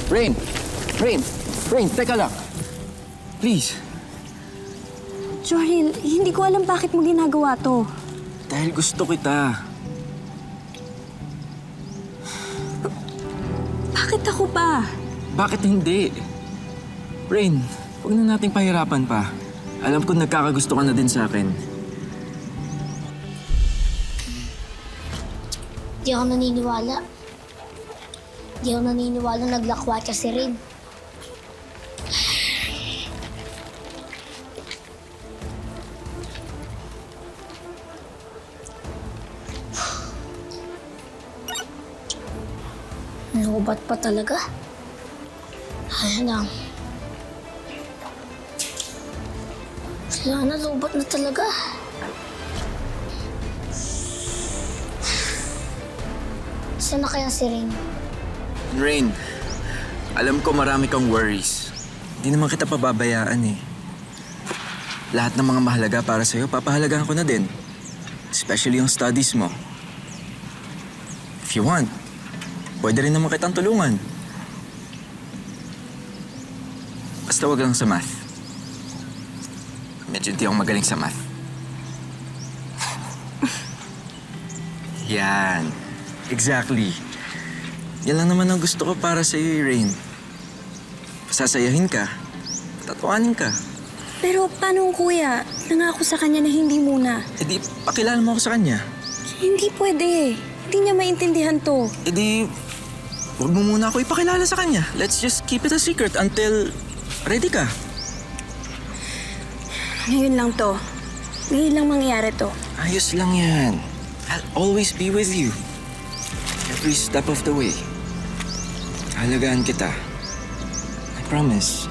Rain! Rain! Rain, teka lang. Please. Joril, hindi ko alam bakit mo ginagawa to. Dahil gusto kita. Bakit ako pa? Bakit hindi? Rain, huwag na nating pahirapan pa. Alam ko nagkakagusto ka na din sa akin. Di ako naniniwala. Di ako naniniwala naglakwatsa si Rin. Lobat pa talaga. Ayan lang. Wala na, lobat na talaga. Saan na kaya si Rin? Rain, alam ko marami kang worries. Hindi naman kita pababayaan eh. Lahat ng mga mahalaga para sa'yo, papahalagahan ko na din. Especially yung studies mo. If you want, pwede rin naman kitang tulungan. Basta wag lang sa math. Medyo hindi ako magaling sa math. Yan. Exactly. Yan lang naman ang gusto ko para sa'yo, Rain. Sasayahin ka. Tatuanin ka. Pero paano kuya? Nangako sa kanya na hindi muna. E di, pakilala mo ako sa kanya. Hindi pwede. Hindi niya maintindihan to. E di, huwag mo muna ako ipakilala sa kanya. Let's just keep it a secret until ready ka. Ngayon lang to. Ngayon lang mangyayari to. Ayos lang yan. I'll always be with you. Every step of the way. Halagaan kita. I promise.